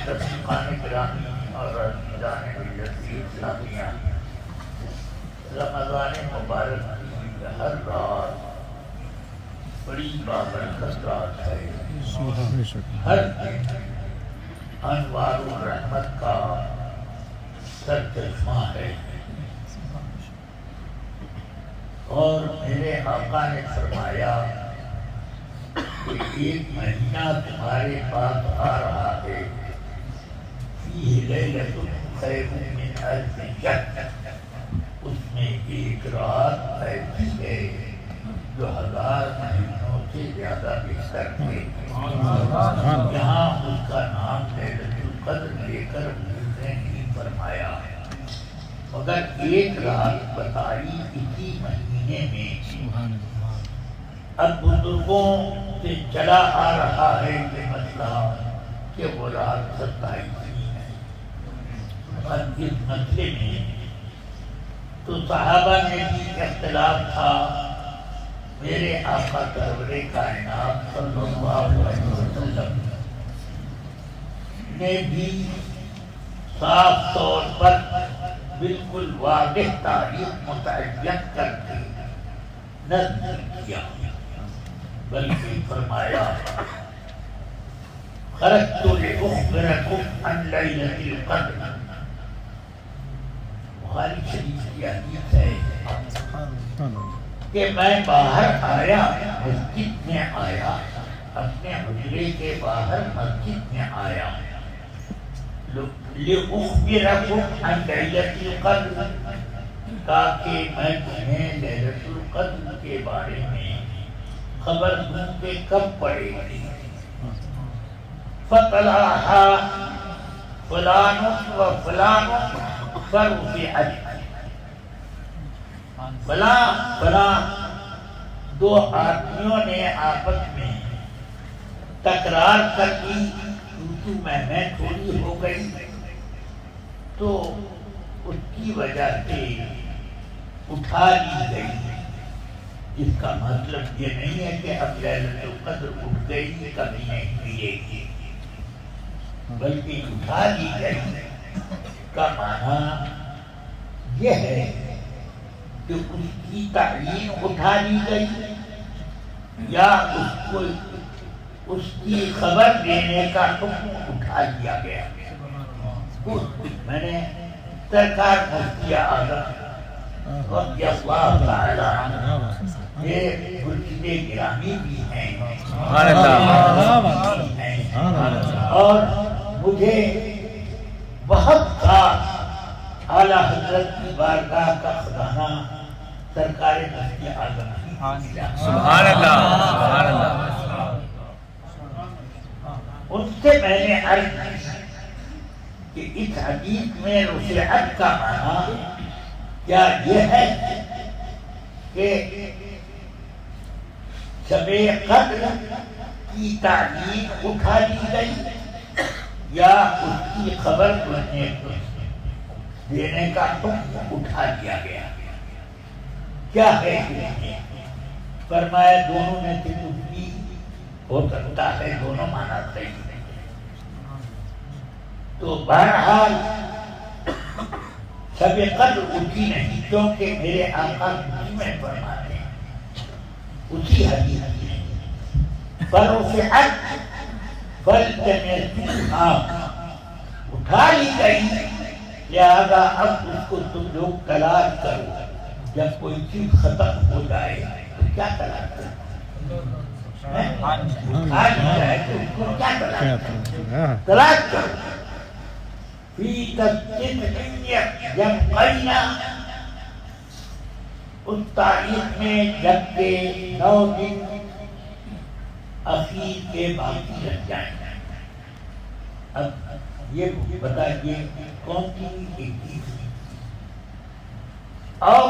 رفیقان گرامی اور عزیزان ملت اسلامیہ، رمضان مبارک کی ہر رات بڑی بابرکت رات ہے۔ ہر دن انوار الرحمت کا سرچشمہ ہے، اور میرے آقا نے فرمایا کہ ایک مہینہ تمہارے پاس آ رہا ہے، فیہ لیلۃ خیر من الف شہر، اس میں ایک رات ایسی ہے جو 1000 مہینوں سے زیادہ بہتر ہے۔ یہاں اس کا نام لیلۃ القدر لے کر حضور نے نہیں فرمایا، مگر ایک رات بتائی اسی مہینے میں۔ اب بزرگوں سے چلا آ رہا ہے یہ مسئلہ کہ وہ رات 27 ہے، اور اس مسئلے میں تو صحابہ نے بھی اختلاف تھا۔ میرے آقا سرور کائنات صلی اللہ علیہ وسلم نے بھی صاف طور پر بالکل واضح تاریخ متعین کر کے نظر کیا، بلکہ فرمایا خرجت لأخبركم عن ليلة القدر۔ بخاری شریف کی حدیث ہے کہ میں باہر آیا، مسجد میں آیا، اپنے حجرے کے باہر مسجد میں آیا، لأخبركم عن ليلة القدر، تاکہ میں تمہیں لیلۃ القدر کے بارے میں خبر دوں کہ کب پڑے گی۔ فطلعها فلان و فلان فرفعت، فلاں دو آدمیوں نے آپس میں تکرار کر دی، تو میں تھوڑی ہو گئی، تو اس کی وجہ سے اٹھا لی گئی۔ اس کا مطلب یہ نہیں ہے کہ اب لیلۃ القدر اٹھ گئی کبھی نہیں ملے گی، بلکہ اٹھا لی گئی کا معنی یہ ہے کہ اس کی تعلیم اٹھا لی گئی، یا اس کو اس کی خبر دینے کا حکم اٹھا لیا گیا۔ میں نے سرکار مفتی اعظم رضی اللہ تعالی عنہ، یہ مرشد گرامی بھی ہیں اور مجھے بہت سا اعلیٰ حضرت کی بارگاہ کا خزانہ سرکار مفتی اعظم کی، سبحان اللہ سبحان اللہ۔ ان سے میں نے عرض کہ اس حدیث میں رفعت کا معنی کیا یہ ہے کہ شب قدر کی تعلیم اٹھا لی گئی، یا اس کی خبر دینے کا حکم اٹھا لیا گیا؟ کیا ہے؟ فرمایا دونوں میں سے کچھ بھی ہو سکتا ہے، دونوں معنی صحیح نہیں۔ تو بہرحال شب قدر اٹھی نہیں، کیونکہ میرے آقا میں فرماتے ہیں اسی حدیث میں فرفعت فالتمسوها، اٹھا لی گئی، لہذا اب اس کو تم لوگ تلاش کرو۔ جب کوئی چیز ختم ہو جائے تو کیا تلاش کرو؟ اٹھا لی جائے تو اس کو کیا تلاش کرو؟ فی تسجیل یبقینا، اس تاریخ میں جب کہ 9 دن اخیر کے باقی رہ جائیں۔ اب یہ بتائیے کون سی ایک اور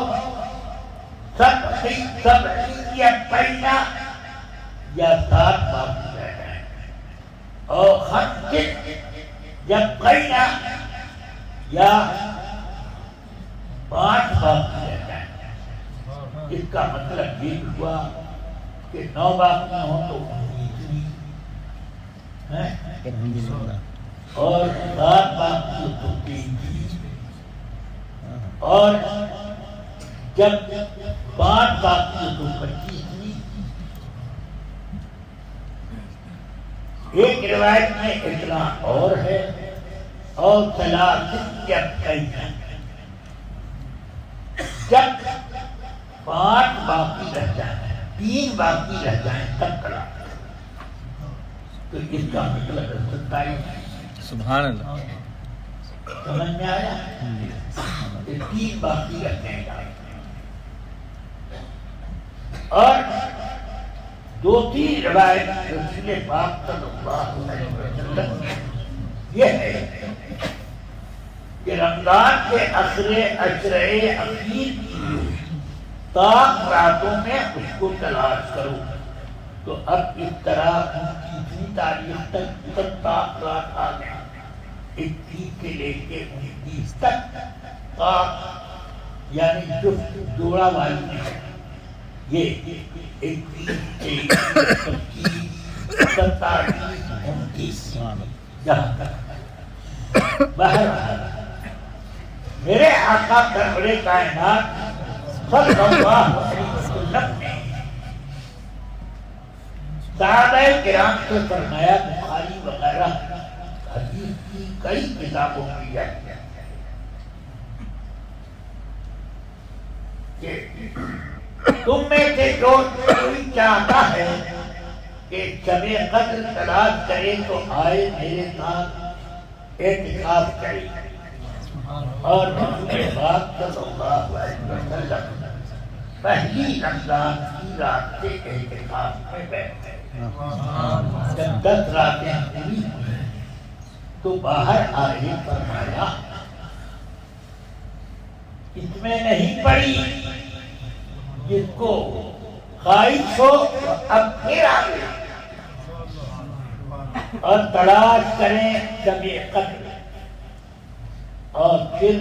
سب یبقینا یا 7 باقی رہ جائیں، اور خط یبقینا یا 5 باقی رہ جائیں۔ اس کا مطلب یہ ہوا کہ 9 باقی ہوں تو 19 الحمدللہ اور 7 باقی تو 3 تھی، اور جب 5 باقی تو 25 تھی۔ ایک روایت میں اتنا اور ہے، اور ثلاث جب کئی ہیں، جب 5 باقی رہ جائیں، 3 باقی رہ جائیں تب طلاق۔ تو اس کا مطلب 27۔ سبحان اللہ، سمجھ میں آیا؟ 3 باقی رہتے ہیں، اور دوسری روایت رسول پاک صلی اللہ علیہ وسلم یہ ہے کہ رمضان کے عشرے اخیر کی طاق راتوں میں اس کو تلاش کرو۔ تو اب اس طرح 29 تاریخ تک طاق رات آ گئے، 21 سے لے کے 29 تک طاق یعنی جوڑا والی نہیں، یہ 21 23 25 27 29 جہاں تک۔ بہرحال میرے آقا سرور کائنات صلی اللہ علیہ وسلم نے صحابہ کرام سے فرمایا، بخاری وغیرہ حدیث کی کئی کتابوں میں جاتی ہے کہ تم میں سے جو کوئی چاہتا ہے کہ شب قدر تلاش کرے تو آئے میرے ساتھ اعتکاف کرے۔ اور رسول پاک صلی اللہ علیہ وسلم پہلی رمضان کی رات سے اعتکاف میں بیٹھے۔ جب 10 راتیں پوری ہوئی تو باہر آئے، فرمایا اس میں نہیں پڑی، جس کو خواہش ہو اب پھر آئے اور تلاش کریں شب قدر۔ اور پھر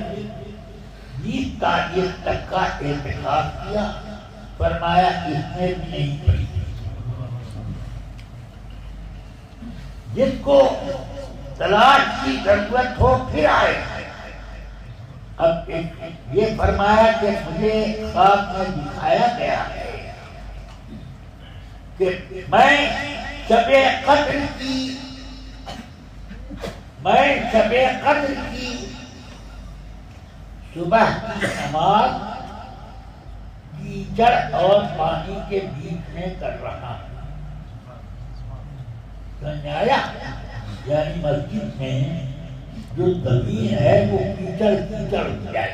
20 تاریخ تک کا اعتکاف کیا، فرمایا اس میں بھی نہیں پڑی، جس کو تلاش کی ضرورت ہو پھر آئے۔ اب یہ فرمایا کہ مجھے خواب میں دکھایا گیا ہے کہ میں شب قدر کی صبح کی نماز کیچڑ اور پانی کے بیچ میں کر رہا ہوں۔ سمجھ آیا؟ یعنی مسجد میں جو زمین ہے وہ کیچڑ ہو جائے،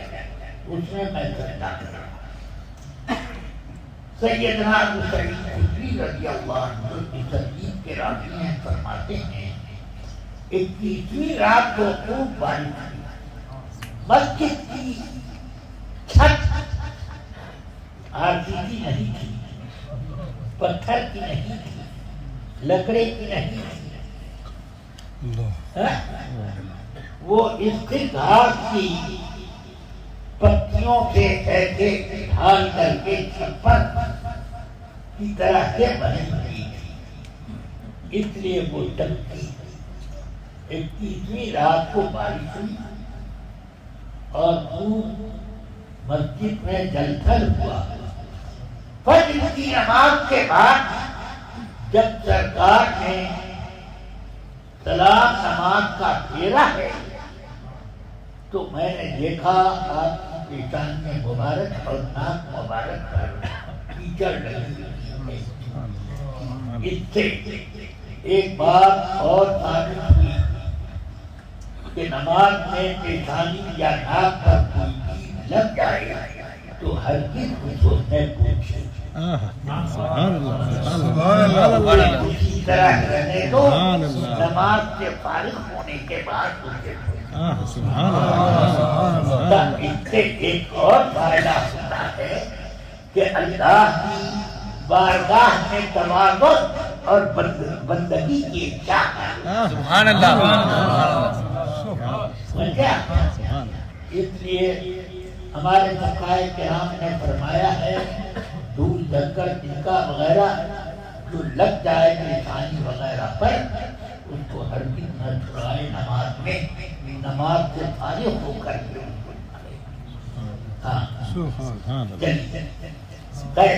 اس میں سجدہ کر رہا ہوں۔ سیدنا ابو سعید خدری رضی اللہ عنہ اس حدیث کے راوی ہیں، فرماتے ہیں 21ویں رات کو خوب بارش ہوئی، مسجد کی چھت آرزی نہیں تھی، پتھر کی نہیں تھی، لکڑے کی نہیں تھی، وہ اس کی گھاس کی پتیوں سے ایسے ڈھال کر کے چھپر کی طرح سے بنی ہوئی تھی، اس لیے وہ ٹکتی۔ 21ویں رات کو بارش ہوئی اور خوب مسجد میں جل تھل ہوا۔ فجر کی نماز کے بعد جب سرکار نے سلام نماز کا پھیرا ہے تو میں نے دیکھا آپ کی پیشانی مبارک اور ناک مبارک پر کیچڑ لگی ہوئی ہے۔ اس سے ایک بات اور ثابت ہوئی کہ نماز میں پیشانی یا ناک پر کوئی چیز لگ جائے تو ہرگز اس نے پوچھے، اسی طرح رہنے دو، نماز سے فارغ ہونے کے بعد اسے اس سے ایک اور فائدہ ہوتا ہے کہ اللہ کی بارگاہ میں تواضع اور بندگی کی اچھا۔ سبحان اللہ، اس لیے ہمارے فقہائے کرام نے فرمایا ہے دھول دھکر ٹیکا وغیرہ جو لگ جائے پیشانی وغیرہ پر اس کو ہر دن نہ چھڑائے نماز میں، نماز سے فارغ ہو کر کے ان کو پڑھے۔ ہاں سبحان اللہ۔ چلیے